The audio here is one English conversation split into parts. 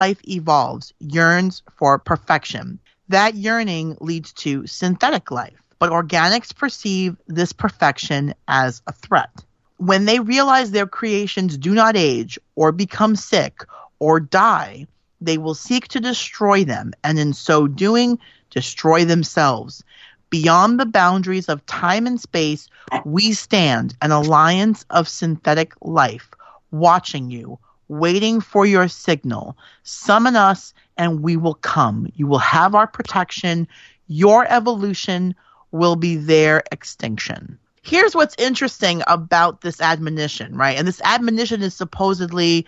life evolves, yearns for perfection. That yearning leads to synthetic life. But organics perceive this perfection as a threat. When they realize their creations do not age or become sick or die, they will seek to destroy them, and in so doing, destroy themselves. Beyond the boundaries of time and space, we stand, an alliance of synthetic life, watching you, waiting for your signal. Summon us, and we will come. You will have our protection. Your evolution will be their extinction. Here's what's interesting about this admonition, right? And this admonition is supposedly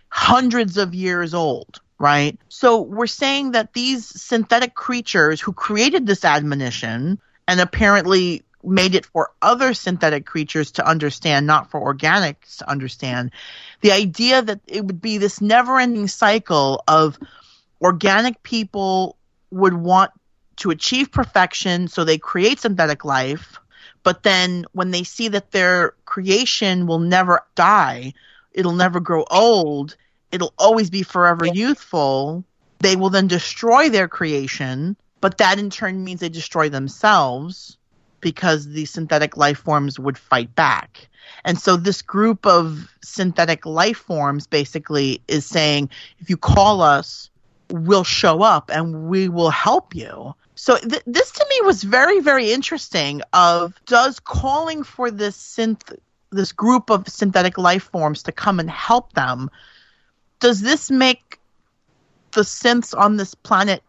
hundreds of years old, right? So we're saying that these synthetic creatures who created this admonition and apparently made it for other synthetic creatures to understand, not for organics to understand, the idea that it would be this never-ending cycle of organic people would want to achieve perfection, so they create synthetic life, but then when they see that their creation will never die, it'll never grow old, it'll always be forever youthful, they will then destroy their creation, but that in turn means they destroy themselves because the synthetic life forms would fight back. And so this group of synthetic life forms basically is saying, if you call us, we'll show up and we will help you. So this to me was very, very interesting of, does calling for this group of synthetic life forms to come and help them, does this make the synths on this planet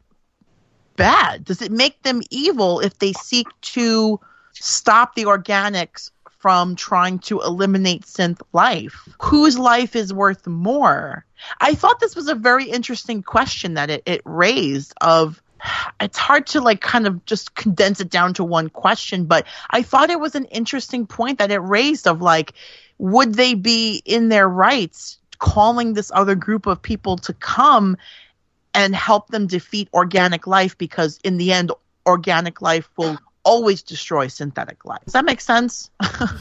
bad? Does it make them evil if they seek to stop the organics from trying to eliminate synth life? Whose life is worth more? I thought this was a very interesting question that it raised of, it's hard to like kind of just condense it down to one question, but I thought it was an interesting point that it raised of like, would they be in their rights calling this other group of people to come and help them defeat organic life? Because in the end, organic life will always destroy synthetic life. Does that make sense?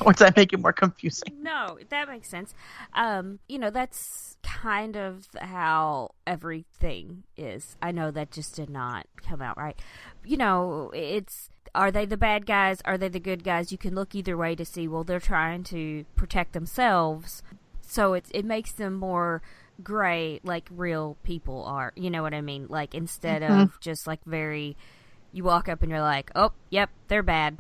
Or does that make it more confusing? No, that makes sense. That's kind of how everything is. I know that just did not come out right. It's, are they the bad guys? Are they the good guys? You can look either way to see, well, they're trying to protect themselves. So it makes them more gray, like real people are. You know what I mean? Like, instead of just like very, you walk up and you're like, oh, yep, they're bad.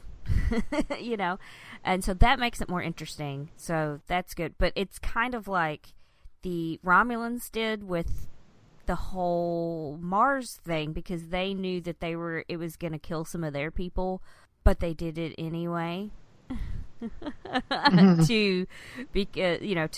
And so that makes it more interesting. So that's good. But it's kind of like the Romulans did with the whole Mars thing, because they knew that it was going to kill some of their people, but they did it anyway. To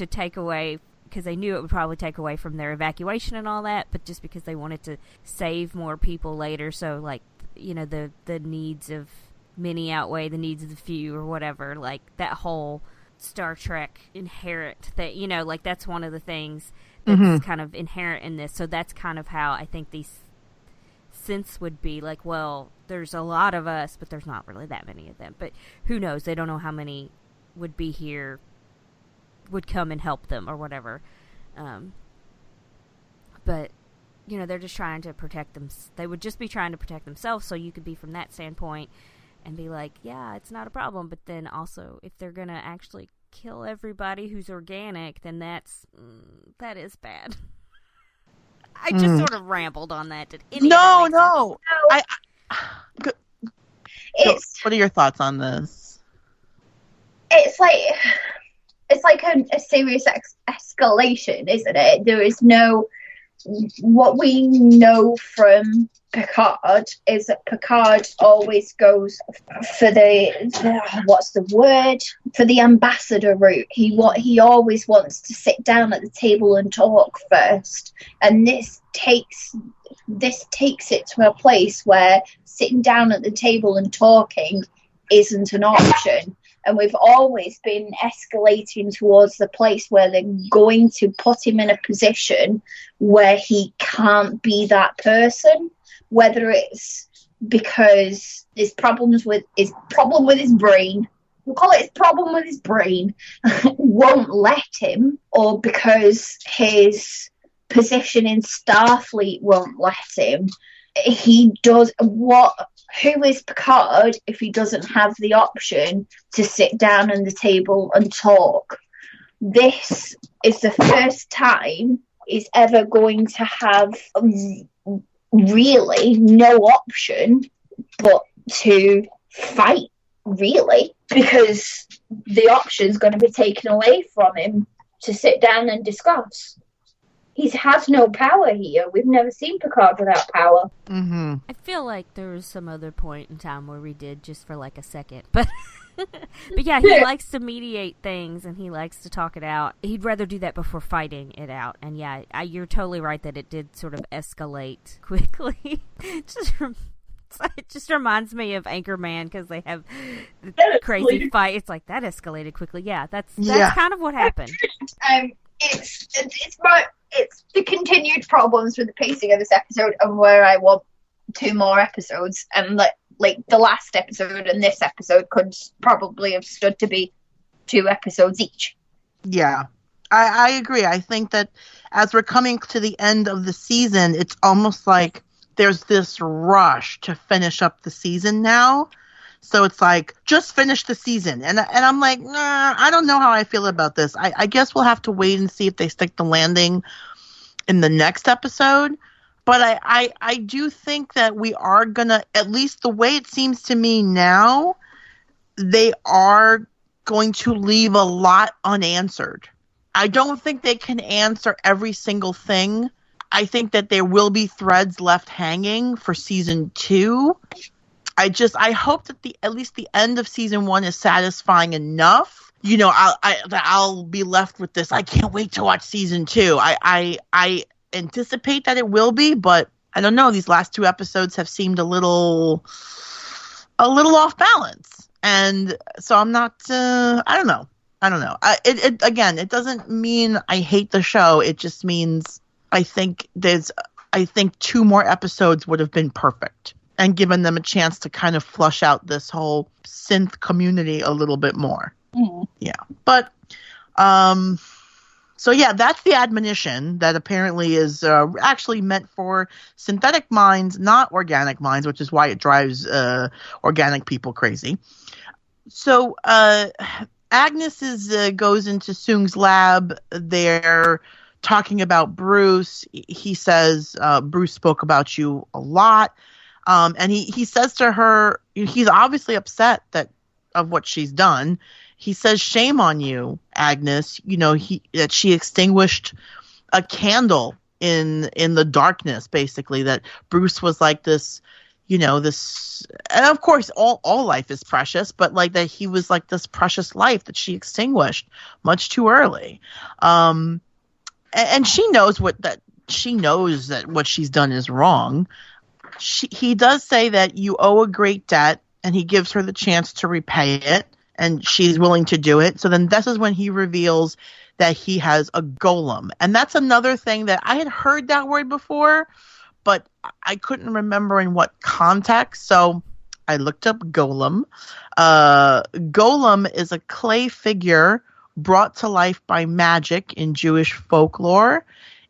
take away, because they knew it would probably take away from their evacuation and all that, but just because they wanted to save more people later. So like, the needs of many outweigh the needs of the few, or whatever, like that whole Star Trek inherent that, like that's one of the things that's kind of inherent in this. So that's kind of how I think these synths would be like, well, there's a lot of us, but there's not really that many of them. But who knows? They don't know how many would be here, would come and help them or whatever. But they're just trying to protect them. They would just be trying to protect themselves. So you could be from that standpoint and be like, yeah, it's not a problem. But then also, if they're going to actually kill everybody who's organic, then that is bad. I just sort of rambled on that. Did any No. What are your thoughts on this? It's like a serious escalation, isn't it? There is no... What we know from Picard is that Picard always goes for for the ambassador route. He always wants to sit down at the table and talk first, and this takes it to a place where sitting down at the table and talking isn't an option. And we've always been escalating towards the place where they're going to put him in a position where he can't be that person, whether it's because his problem with his brain, we'll call it his problem with his brain, won't let him, or because his position in Starfleet won't let him, he does what? Who is Picard if he doesn't have the option to sit down on the table and talk? This is the first time he's ever going to have really no option but to fight, really, because the option is going to be taken away from him to sit down and discuss. He has no power here. We've never seen Picard without power. Mm-hmm. I feel like there was some other point in time where we did just for like a second, but yeah, he likes to mediate things and he likes to talk it out. He'd rather do that before fighting it out. And yeah, you're totally right that it did sort of escalate quickly. It just reminds me of Anchorman because they have the crazy fight. It's like that escalated quickly. Yeah, that's kind of what happened. It's the continued problems with the pacing of this episode and where I want 2 more episodes, and like the last episode and this episode could probably have stood to be 2 episodes each. Yeah, I agree. I think that as we're coming to the end of the season, it's almost like there's this rush to finish up the season now. So it's like, just finish the season. And I'm like, nah, I don't know how I feel about this. I guess we'll have to wait and see if they stick the landing in the next episode. But I do think that we are going to, at least the way it seems to me now, they are going to leave a lot unanswered. I don't think they can answer every single thing. I think that there will be threads left hanging for season 2. I hope that at least the end of season 1 is satisfying enough. You know, I'll be left with this. I can't wait to watch season 2. I anticipate that it will be, but I don't know. These last 2 episodes have seemed a little off balance, and so I'm not. I don't know. It doesn't mean I hate the show. It just means I think 2 more episodes would have been perfect and given them a chance to kind of flush out this whole synth community a little bit more. Mm. Yeah. But, so yeah, that's the admonition that apparently is actually meant for synthetic minds, not organic minds, which is why it drives organic people crazy. So Agnes goes into Soong's lab. They're talking about Bruce. He says, Bruce spoke about you a lot. And he says to her, he's obviously upset of what she's done. He says, shame on you, Agnes. You know, that she extinguished a candle in the darkness, basically, that Bruce was like this, you know, this, and of course all life is precious, but like that he was like this precious life that she extinguished much too early. And she knows that what she's done is wrong. He does say that you owe a great debt, and he gives her the chance to repay it, and she's willing to do it. So then this is when he reveals that he has a golem. And that's another thing that I had heard that word before, but I couldn't remember in what context. So I looked up golem. Golem is a clay figure brought to life by magic in Jewish folklore.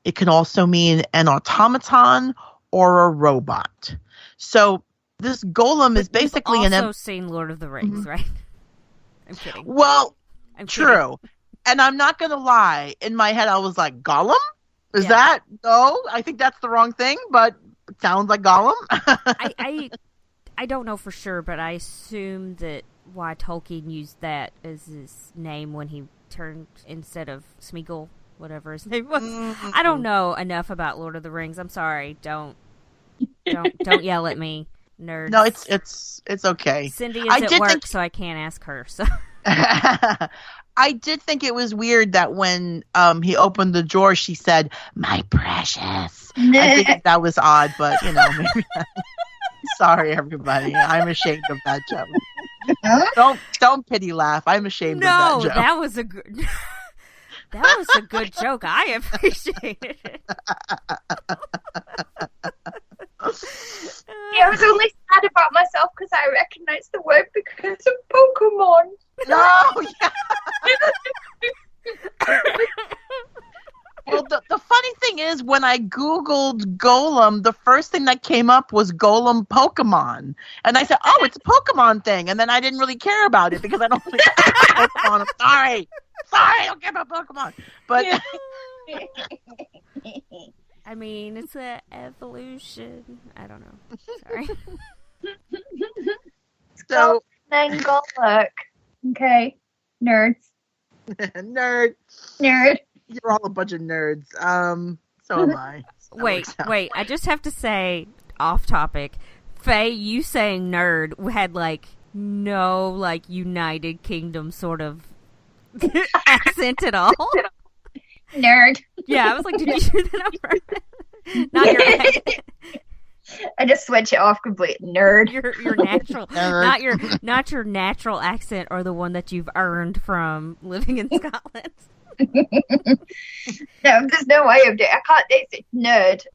It can also mean an automaton or a robot. So this golem is basically an... You've also seen Lord of the Rings, mm-hmm. right? I'm kidding. Well, true. And I'm not going to lie. In my head, I was like, Gollum? Is that? No, I think that's the wrong thing, but it sounds like Gollum. I don't know for sure, but I assume that why Tolkien used that as his name when he turned, instead of Smeagol, whatever his name was. Mm-hmm. I don't know enough about Lord of the Rings. I'm sorry. Don't yell at me, nerds. No, it's okay. Cindy is at work, so I can't ask her. So I did think it was weird that when he opened the drawer, she said, "My precious." I think that was odd, but you know, maybe sorry, everybody. I'm ashamed of that joke. Don't pity laugh. I'm ashamed of that joke. No, that was a good. That was a good joke. I appreciate it. Yeah, I was only sad about myself because I recognized the word because of Pokemon. No, yeah. Well, the funny thing is, when when I Googled Golem, the first thing that came up was Golem Pokemon. And I said, oh, it's a Pokemon thing. And then I didn't really care about it because I don't really care about Pokemon. I'm sorry. I don't care about Pokemon. But I mean, it's an evolution. I don't know. Sorry. So then Golem. Okay. Nerds. Nerd. You're all a bunch of nerds. So am I. So Wait. I just have to say, off topic, Faye, you saying nerd had no United Kingdom sort of accent at all. Nerd. Yeah, I was like, did you do that on purpose? Not your accent. I just switch it off completely. Nerd. Your natural, not your natural accent, or the one that you've earned from living in Scotland. No, there's no way of doing it. I can't do it. Nerd.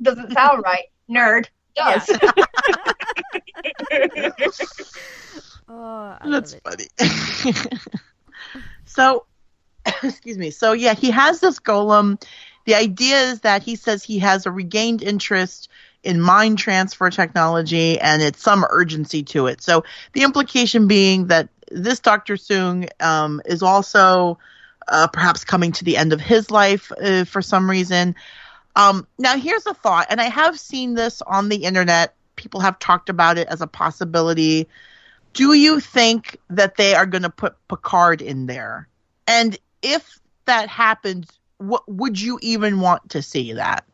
Doesn't sound right. Nerd. Does. Yeah. Oh, that's funny. So, excuse me. So, yeah, he has this golem. The idea is that he says he has a regained interest in mind transfer technology, and it's some urgency to it. So the implication being that this Dr. Soong is also perhaps coming to the end of his life for some reason. Now, here's a thought, and I have seen this on the internet. People have talked about it as a possibility. Do you think that they are going to put Picard in there? And if that happens, would you even want to see that?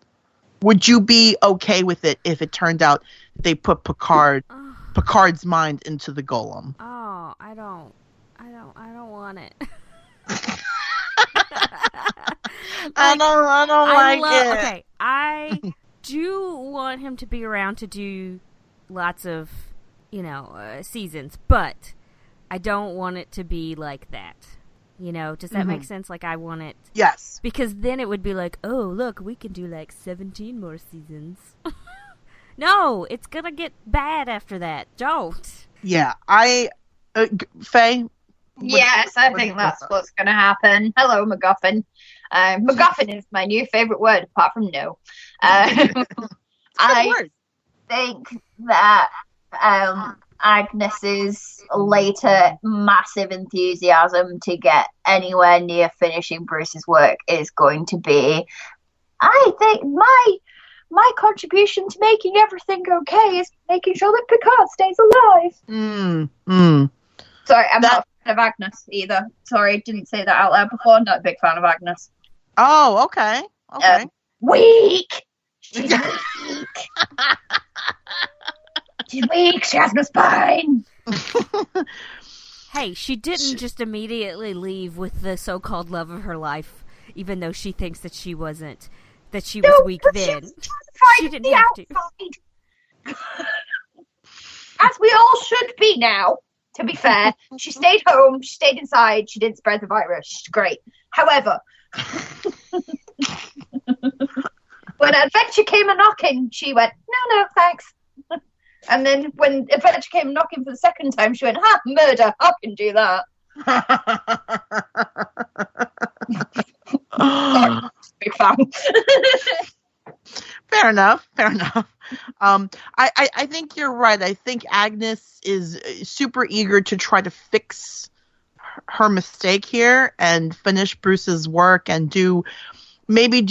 Would you be okay with it if it turned out they put Picard's mind into the golem? Oh, I don't want it. I don't like it. Okay, I do want him to be around to do lots of, seasons, but I don't want it to be like that. Does that make sense? I want it. Yes. Because then it would be like, oh, look, we can do 17 more seasons. No, it's going to get bad after that. Don't. Yeah, Faye? Yes, I think that's what's going to happen. Hello, MacGuffin. MacGuffin is my new favorite word, apart from no. I think that Agnes's later massive enthusiasm to get anywhere near finishing Bruce's work is going to be, I think, my contribution to making everything okay is making sure that Picard stays alive. Sorry, I'm not a fan of Agnes either. Sorry, didn't say that out loud before. Not a big fan of Agnes. Oh, okay. Weak! She's weak! She's weak. She has no spine. Hey, she didn't just immediately leave with the so-called love of her life, even though she thinks that she wasn't, that she was weak then. She didn't have to. As we all should be now, to be fair. She stayed home. She stayed inside. She didn't spread the virus. She's great. However, when Adventure came a-knocking, she went, no, thanks. And then when Adventure came knocking for the second time, she went, murder, I can do that. Sorry, big fan. Fair enough. I think you're right. I think Agnes is super eager to try to fix her mistake here and finish Bruce's work and do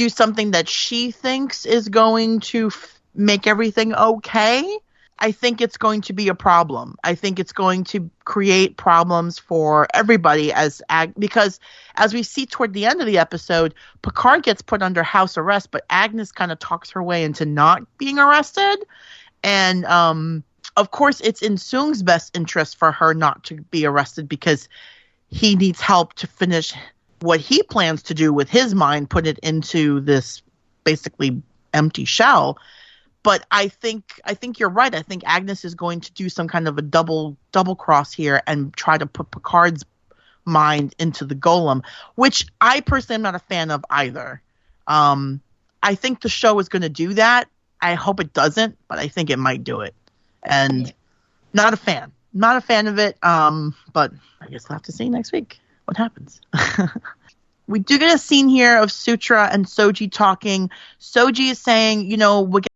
something that she thinks is going to make everything okay. I think it's going to be a problem. I think it's going to create problems for everybody because as we see toward the end of the episode, Picard gets put under house arrest, but Agnes kind of talks her way into not being arrested. And of course, it's in Soong's best interest for her not to be arrested because he needs help to finish what he plans to do with his mind, put it into this basically empty shell. But I think you're right. I think Agnes is going to do some kind of a double cross here and try to put Picard's mind into the golem, which I personally am not a fan of either. I think the show is going to do that. I hope it doesn't, but I think it might do it. And not a fan of it. But I guess we'll have to see next week what happens. We do get a scene here of Sutra and Soji talking. Soji is saying, we'll get